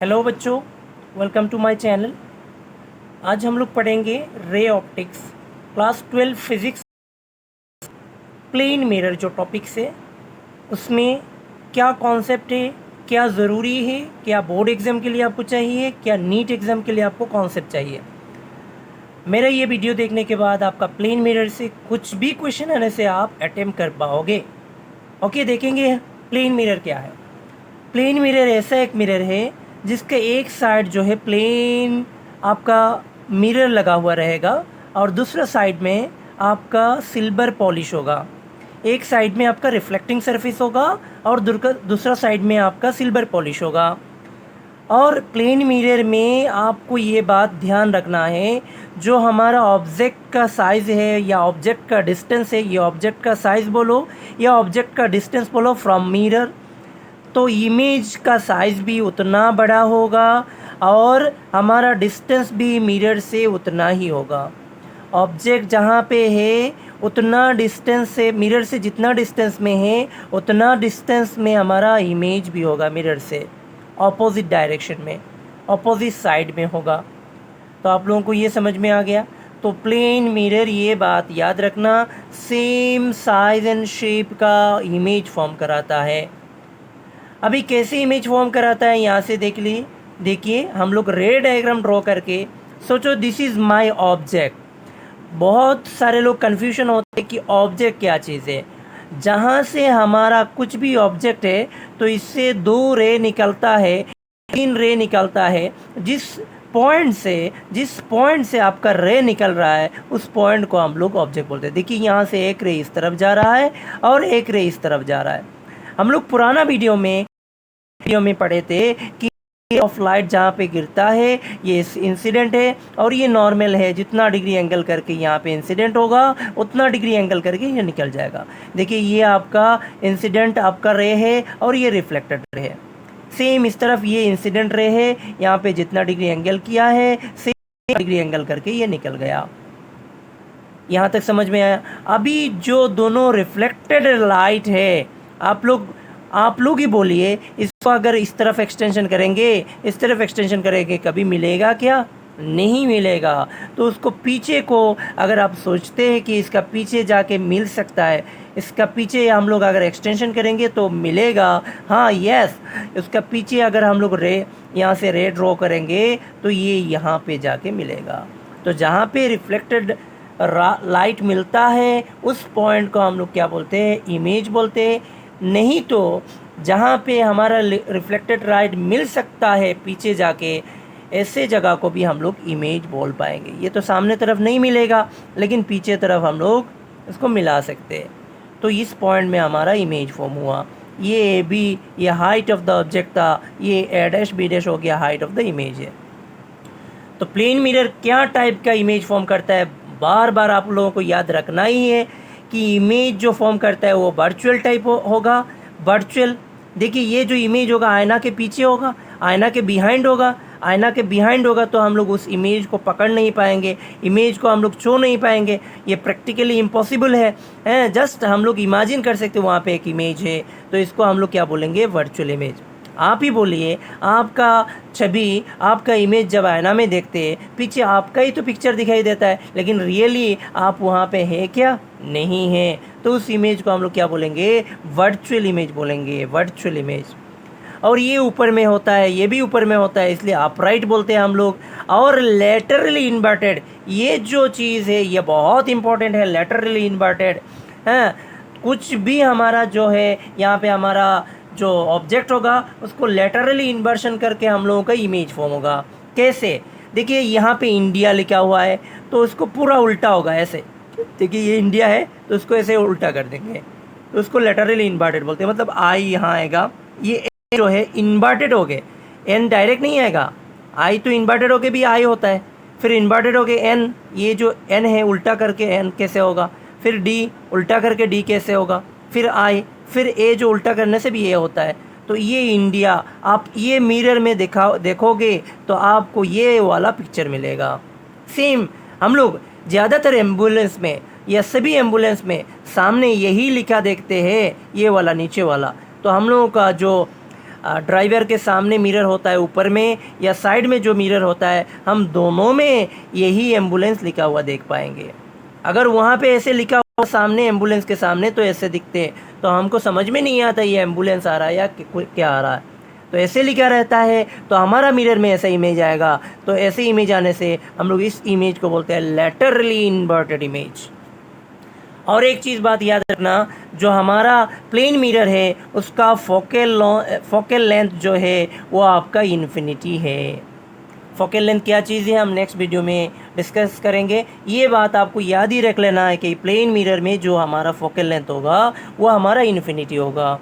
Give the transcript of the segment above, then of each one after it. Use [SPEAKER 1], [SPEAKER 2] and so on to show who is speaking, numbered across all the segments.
[SPEAKER 1] Hello बच्चों, welcome to my channel. आज हम लोग पढ़ेंगे ray optics, class 12 physics, plane mirror जो टॉपिक्स है उसमें क्या कॉन्सेप्ट है, क्या ज़रूरी है, क्या बोर्ड एग्ज़ाम के लिए आपको चाहिए, क्या नीट एग्ज़ाम के लिए आपको कॉन्सेप्ट चाहिए। मेरा ये वीडियो देखने के बाद आपका प्लेन मिरर से कुछ भी क्वेश्चन आने से आप अटेम्प्ट कर पाओगे। ओके, देखेंगे प्लेन मिरर क्या है। प्लेन मिरर ऐसा एक मिरर है जिसका एक साइड जो है प्लेन आपका मिरर लगा हुआ रहेगा और दूसरा साइड में आपका सिल्वर पॉलिश होगा। एक साइड में आपका रिफ्लेक्टिंग सरफेस होगा और दूसरा साइड में आपका सिल्वर पॉलिश होगा। और प्लेन मिरर में आपको ये बात ध्यान रखना है, जो हमारा ऑब्जेक्ट का साइज़ है या ऑब्जेक्ट का डिस्टेंस है, ये ऑब्जेक्ट का साइज़ बोलो या ऑब्जेक्ट का डिस्टेंस बोलो फ्रॉम मिरर, तो इमेज का साइज़ भी उतना बड़ा होगा और हमारा डिस्टेंस भी मिरर से उतना ही होगा। ऑब्जेक्ट जहाँ पे है उतना डिस्टेंस से, मिरर से जितना डिस्टेंस में है उतना डिस्टेंस में हमारा इमेज भी होगा मिरर से, ऑपोजिट डायरेक्शन में, ऑपोजिट साइड में होगा। तो आप लोगों को ये समझ में आ गया। तो प्लेन मिरर, ये बात याद रखना, सेम साइज एंड शेप का इमेज फॉर्म कराता है। अभी कैसे इमेज फॉर्म कराता है यहाँ से देखिए हम लोग रे डायग्राम ड्रॉ करके सोचो दिस इज़ माय ऑब्जेक्ट। बहुत सारे लोग कन्फ्यूजन होते हैं कि ऑब्जेक्ट क्या चीज़ है। जहाँ से हमारा कुछ भी ऑब्जेक्ट है तो इससे दो रे निकलता है, तीन रे निकलता है। जिस पॉइंट से आपका रे निकल रहा है उस पॉइंट को हम लोग ऑब्जेक्ट बोलते हैं। देखिए यहाँ से एक रे इस तरफ जा रहा है और एक रे इस तरफ जा रहा है। हम लोग पुराना वीडियो में पढ़े थे कि ऑफ लाइट जहाँ पे गिरता है ये इंसिडेंट है और ये नॉर्मल है। जितना डिग्री एंगल करके यहाँ पे इंसिडेंट होगा उतना डिग्री एंगल करके ये निकल जाएगा। देखिए ये आपका इंसिडेंट आपका रे है और ये रिफ्लेक्टेड रे है। सेम इस तरफ ये इंसिडेंट रे है, यहाँ पे जितना डिग्री एंगल किया है सेम डिग्री एंगल करके ये निकल गया। यहाँ तक समझ में आया। अभी जो दोनों रिफ्लेक्टेड लाइट है, आप लोग ही बोलिए, इसको अगर इस तरफ एक्सटेंशन करेंगे, इस तरफ एक्सटेंशन करेंगे, कभी मिलेगा क्या? नहीं मिलेगा। तो उसको पीछे को अगर आप सोचते हैं कि इसका पीछे जाके मिल सकता है, इसका पीछे हम लोग अगर एक्सटेंशन करेंगे तो मिलेगा। हाँ, यस, उसका पीछे अगर हम लोग यहाँ से रे ड्रॉ करेंगे तो ये यहाँ पे जाके मिलेगा। तो जहाँ पे रिफ्लेक्टेड लाइट मिलता है उस पॉइंट को हम लोग क्या बोलते हैं? इमेज बोलते हैं। नहीं तो जहाँ पे हमारा रिफ्लेक्टेड लाइट मिल सकता है पीछे जाके, ऐसे जगह को भी हम लोग इमेज बोल पाएंगे। ये तो सामने तरफ नहीं मिलेगा लेकिन पीछे तरफ हम लोग इसको मिला सकते हैं। तो इस पॉइंट में हमारा इमेज फॉर्म हुआ। ये ए बी, ये हाइट ऑफ द ऑब्जेक्ट था, ये ए डैश बी डैश हो गया हाइट ऑफ द इमेज है। तो प्लेन मिरर क्या टाइप का इमेज फॉर्म करता है, बार बार आप लोगों को याद रखना ही है कि इमेज जो फॉर्म करता है वो वर्चुअल टाइप होगा। वर्चुअल, देखिए ये जो इमेज होगा आईना के पीछे होगा, आईना के बिहाइंड होगा। आईना के बिहाइंड होगा तो हम लोग उस इमेज को पकड़ नहीं पाएंगे, इमेज को हम लोग छू नहीं पाएंगे। ये प्रैक्टिकली इम्पॉसिबल है। जस्ट हम लोग इमेजिन कर सकते वहाँ पे एक इमेज है, तो इसको हम लोग क्या बोलेंगे? Virtual image. आप ही बोलिए, आपका छवि, आपका इमेज जब आईना में देखते हैं पीछे आपका ही तो पिक्चर दिखाई देता है, लेकिन रियली आप वहाँ पे है क्या? नहीं है। तो उस इमेज को हम लोग क्या बोलेंगे? वर्चुअल इमेज बोलेंगे, वर्चुअल इमेज। और ये ऊपर में होता है, ये भी ऊपर में होता है, इसलिए अपराइट बोलते हैं हम लोग। और लेटरली इन्वर्टेड, ये जो चीज़ है ये बहुत इंपॉर्टेंट है। लेटरली इन्वर्टेड है, कुछ भी हमारा जो है यहाँ पे हमारा जो ऑब्जेक्ट होगा उसको लेटरली इन्वर्शन करके हम लोगों का इमेज फॉर्म होगा। कैसे? देखिए यहाँ पे इंडिया लिखा हुआ है तो उसको पूरा उल्टा होगा ऐसे। देखिए ये इंडिया है तो उसको ऐसे उल्टा कर देंगे, तो उसको लेटरली इन्वर्टेड बोलते हैं। मतलब आई यहाँ आएगा, ये जो है इन्वर्टेड हो गए, एन डायरेक्ट नहीं आएगा। आई तो इन्वर्टेड होके भी आई होता है, फिर इन्वर्टेड होके एन, ये जो एन है उल्टा करके एन कैसे होगा, फिर डी उल्टा करके डी कैसे होगा, फिर आई, फिर ए जो उल्टा करने से भी ए होता है। तो ये इंडिया, आप ये मिरर में देखोगे तो आपको ये वाला पिक्चर मिलेगा। सेम हम लोग ज़्यादातर एम्बुलेंस में या सभी एम्बुलेंस में सामने यही लिखा देखते हैं, ये वाला नीचे वाला। तो हम लोगों का जो ड्राइवर के सामने मिरर होता है ऊपर में या साइड में जो मिरर होता है, हम दोनों में यही एम्बुलेंस लिखा हुआ देख पाएंगे। अगर वहाँ पे ऐसे लिखा हुआ सामने एम्बुलेंस के सामने तो ऐसे दिखते हैं, तो हमको समझ में नहीं आता ये एम्बुलेंस आ रहा है या क्या आ रहा है। तो ऐसे लिखा रहता है तो हमारा मिरर में ऐसा इमेज आएगा। तो ऐसे इमेज आने से हम लोग इस इमेज को बोलते हैं लैटरली इन्वर्टेड इमेज। और एक चीज़ बात याद रखना, जो हमारा प्लेन मिरर है उसका फोकल लेंथ जो है वो आपका इन्फिनिटी है। फोकल लेंथ क्या चीज़ है हम नेक्स्ट वीडियो में डिस्कस करेंगे। ये बात आपको याद ही रख लेना है कि प्लेन मिरर में जो हमारा फोकल लेंथ होगा वो हमारा इन्फिनिटी होगा।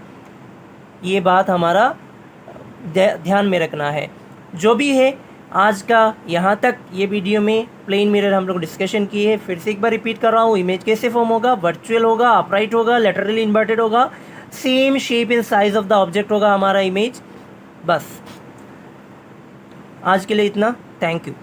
[SPEAKER 1] ये बात हमारा ध्यान में रखना है। जो भी है आज का यहाँ तक ये वीडियो में प्लेन मिरर हम लोग डिस्कशन किए है। फिर से एक बार रिपीट कर रहा हूँ, इमेज कैसे फॉर्म होगा, वर्चुअल होगा, अपराइट होगा, लैटरली इन्वर्टेड होगा, same shape and size of the object होगा हमारा इमेज। बस आज के लिए इतना, थैंक यू।